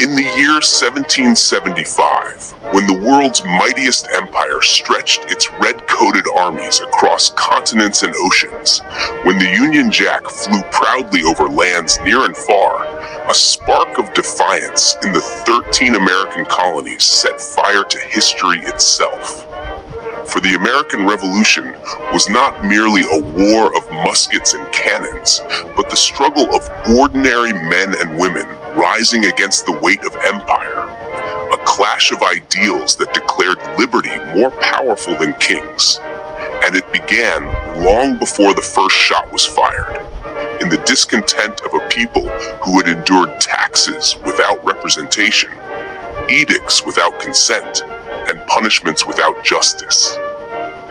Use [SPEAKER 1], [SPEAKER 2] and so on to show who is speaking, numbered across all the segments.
[SPEAKER 1] In the year 1775, when the world's mightiest empire stretched its red-coated armies across continents and oceans, when the Union Jack flew proudly over lands near and far, a spark of defiance in the 13 American colonies set fire to history itself. For the American Revolution was not merely a war of muskets and cannons, but the struggle of ordinary men and women rising against the weight of empire, a clash of ideals that declared liberty more powerful than kings. And it began long before the first shot was fired, in the discontent of a people who had endured taxes without representation, edicts without consent, and punishments without justice.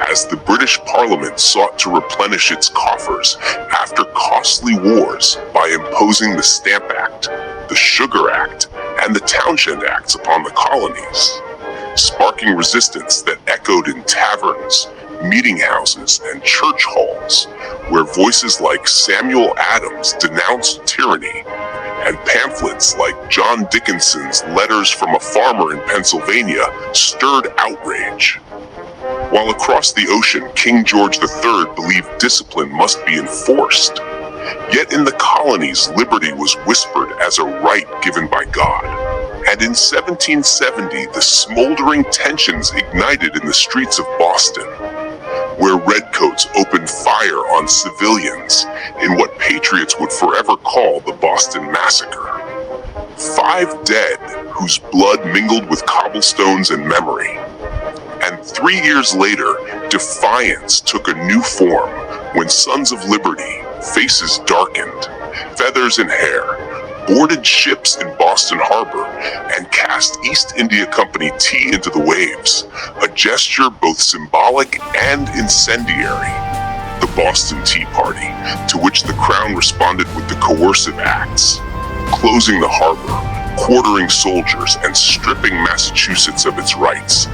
[SPEAKER 1] As the British Parliament sought to replenish its coffers after costly wars by imposing the Stamp Act, the Sugar Act, and the Townshend Acts upon the colonies, sparking resistance that echoed in taverns, meeting houses, and church halls, where voices like Samuel Adams denounced tyranny, and pamphlets like John Dickinson's Letters from a Farmer in Pennsylvania stirred outrage. While across the ocean, King George III believed discipline must be enforced. Yet in the colonies, liberty was whispered as a right given by God. And in 1770, the smoldering tensions ignited in the streets of Boston, where redcoats opened fire on civilians in what patriots would forever call the Boston Massacre. 5 dead whose blood mingled with cobblestones and memory. And 3 years later, defiance took a new form when Sons of Liberty, faces darkened, feathers in hair, boarded ships in Boston Harbor and cast East India Company tea into the waves, a gesture both symbolic and incendiary. The Boston Tea Party, to which the Crown responded with the coercive acts, closing the harbor, quartering soldiers, and stripping Massachusetts of its rights.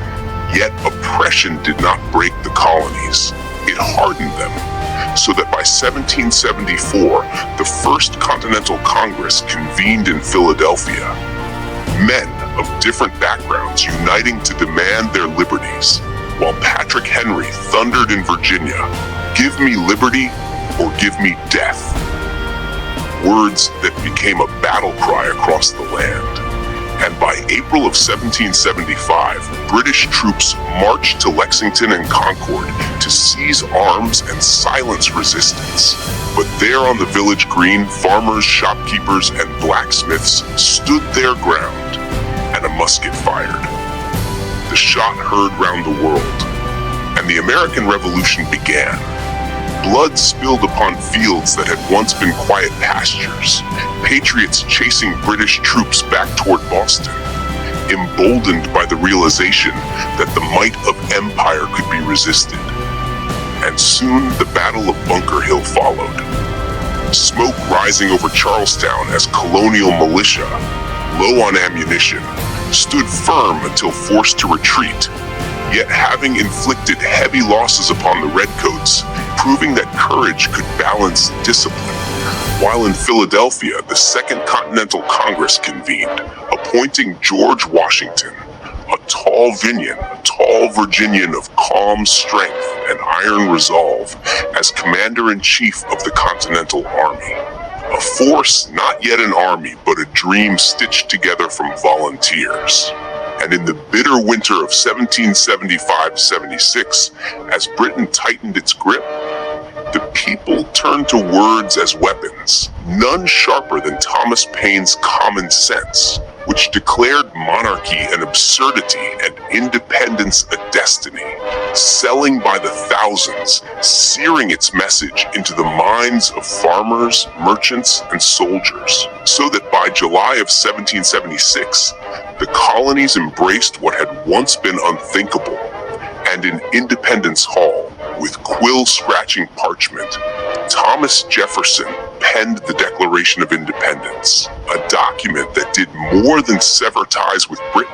[SPEAKER 1] Yet oppression did not break the colonies, it hardened them, so that by 1774, the First Continental Congress convened in Philadelphia. Men of different backgrounds uniting to demand their liberties, while Patrick Henry thundered in Virginia, "Give me liberty or give me death." Words that became a battle cry across the land. And by April of 1775, British troops marched to Lexington and Concord to seize arms and silence resistance. But there on the village green, farmers, shopkeepers, and blacksmiths stood their ground, and a musket fired. The shot heard round the world, and the American Revolution began. Blood spilled upon fields that had once been quiet pastures, patriots chasing British troops back toward Boston, emboldened by the realization that the might of empire could be resisted. And soon the Battle of Bunker Hill followed, smoke rising over Charlestown as colonial militia, low on ammunition, stood firm until forced to retreat, yet having inflicted heavy losses upon the redcoats, proving that courage could balance discipline. While in Philadelphia, the Second Continental Congress convened, appointing George Washington, a tall Virginian of calm strength and iron resolve, as commander-in-chief of the Continental Army. A force not yet an army, but a dream stitched together from volunteers. And in the bitter winter of 1775-76, as Britain tightened its grip, the people turned to words as weapons, none sharper than Thomas Paine's Common Sense, which declared monarchy an absurdity and independence a destiny, selling by the thousands, searing its message into the minds of farmers, merchants, and soldiers, so that by July of 1776, the colonies embraced what had once been unthinkable, and in Independence Hall, with quill-scratching parchment, Thomas Jefferson penned the Declaration of Independence, a document that did more than sever ties with Britain.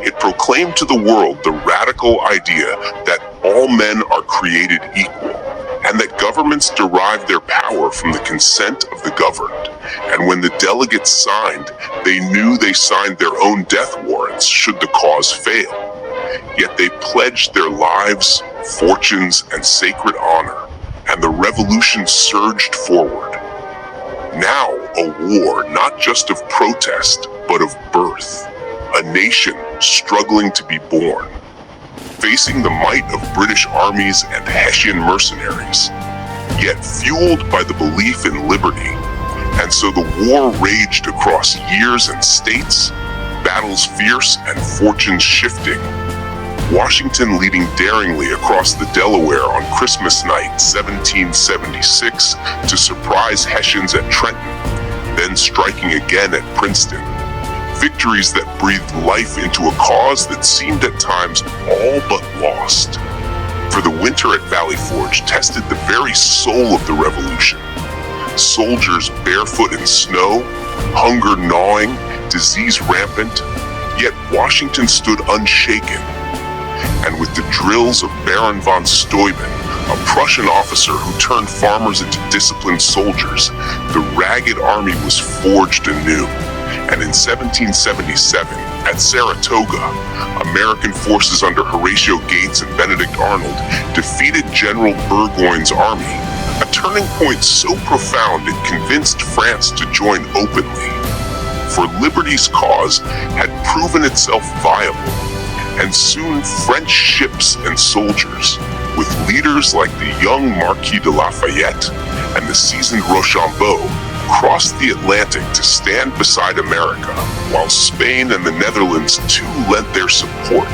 [SPEAKER 1] It proclaimed to the world the radical idea that all men are created equal, and that governments derive their power from the consent of the governed, And when the delegates signed, they knew they signed their own death warrants should the cause fail. Yet they pledged their lives, fortunes, and sacred honor, and the revolution surged forward. Now a war not just of protest, but of birth. A nation struggling to be born, facing the might of British armies and Hessian mercenaries, yet fueled by the belief in liberty. And so the war raged across years and states, battles fierce and fortunes shifting. Washington leading daringly across the Delaware on Christmas night 1776 to surprise Hessians at Trenton, then striking again at Princeton. Victories that breathed life into a cause that seemed at times all but lost. For the winter at Valley Forge tested the very soul of the revolution. Soldiers barefoot in snow, hunger gnawing, disease rampant, yet Washington stood unshaken. And with the drills of Baron von Steuben, a Prussian officer who turned farmers into disciplined soldiers, the ragged army was forged anew. And in 1777, at Saratoga, American forces under Horatio Gates and Benedict Arnold defeated General Burgoyne's army, a turning point so profound it convinced France to join openly. For liberty's cause had proven itself viable, and soon French ships and soldiers, with leaders like the young Marquis de Lafayette and the seasoned Rochambeau, crossed the Atlantic to stand beside America, while Spain and the Netherlands too lent their support,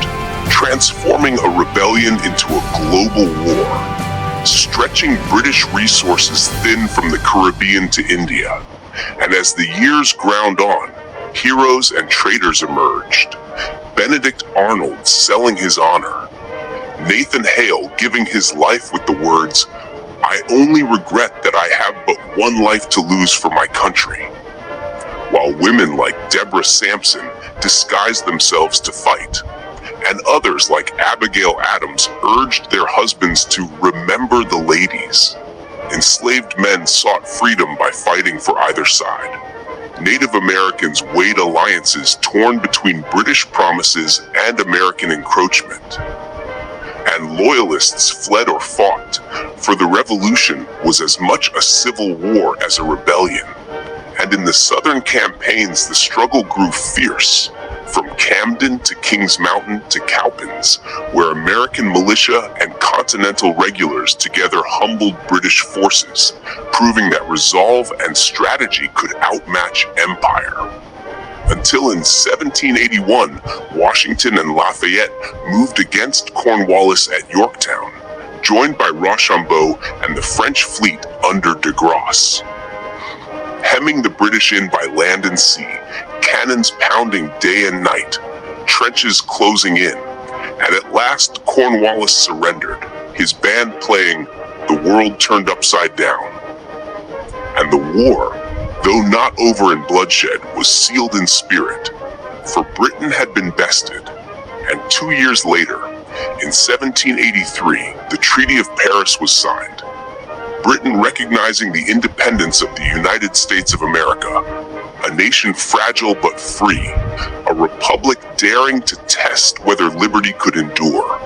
[SPEAKER 1] transforming a rebellion into a global war, stretching British resources thin from the Caribbean to India. And as the years ground on, heroes and traitors emerged. Benedict Arnold selling his honor, Nathan Hale giving his life with the words, "I only regret that I have but one life to lose for my country," while women like Deborah Sampson disguised themselves to fight, and others like Abigail Adams urged their husbands to remember the ladies. Enslaved men sought freedom by fighting for either side. Native Americans weighed alliances torn between British promises and American encroachment. And loyalists fled or fought, for the revolution was as much a civil war as a rebellion. And in the southern campaigns, the struggle grew fierce, from Camden to Kings Mountain to Cowpens, where American militia and continental regulars together humbled British forces, proving that resolve and strategy could outmatch empire. Until in 1781, Washington and Lafayette moved against Cornwallis at Yorktown, joined by Rochambeau and the French fleet under de Grasse. Hemming the British in by land and sea, cannons pounding day and night, trenches closing in, and at last Cornwallis surrendered, his band playing "The World Turned Upside Down." And the war, though not over in bloodshed, was sealed in spirit, for Britain had been bested, and 2 years later, in 1783, the Treaty of Paris was signed. Britain recognizing the independence of the United States of America, a nation fragile but free, a republic daring to test whether liberty could endure.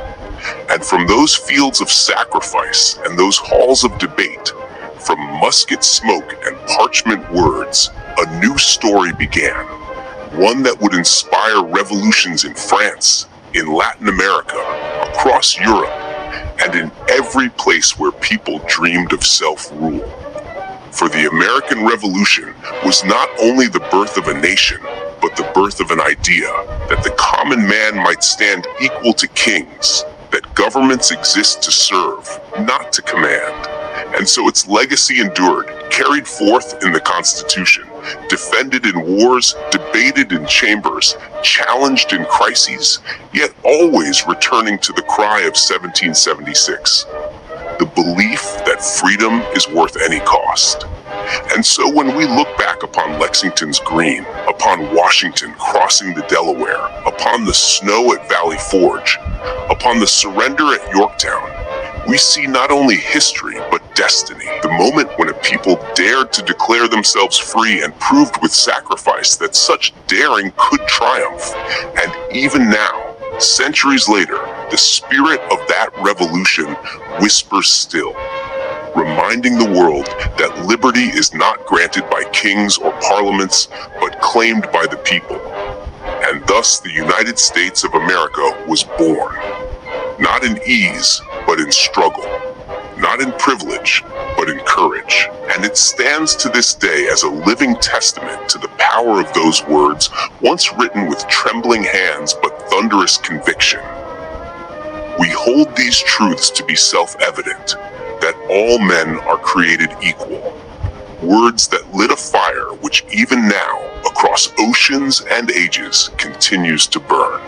[SPEAKER 1] And from those fields of sacrifice and those halls of debate, from musket smoke and parchment words, a new story began, one that would inspire revolutions in France, in Latin America, across Europe, and in every place where people dreamed of self-rule. For the American Revolution was not only the birth of a nation, but the birth of an idea that the common man might stand equal to kings, that governments exist to serve, not to command. And so its legacy endured, carried forth in the Constitution, defended in wars, debated in chambers, challenged in crises, yet always returning to the cry of 1776. The belief that freedom is worth any cost. And so when we look back upon Lexington's Green, upon Washington crossing the Delaware, upon the snow at Valley Forge, upon the surrender at Yorktown, we see not only history, but destiny, the moment when a people dared to declare themselves free and proved with sacrifice that such daring could triumph. And even now, centuries later, the spirit of that revolution whispers still, reminding the world that liberty is not granted by kings or parliaments, but claimed by the people. And thus the United States of America was born, not in ease, but in struggle, not in privilege, but in courage. And it stands to this day as a living testament to the power of those words, once written with trembling hands but thunderous conviction. We hold these truths to be self-evident, that all men are created equal. Words that lit a fire which even now, across oceans and ages, continues to burn.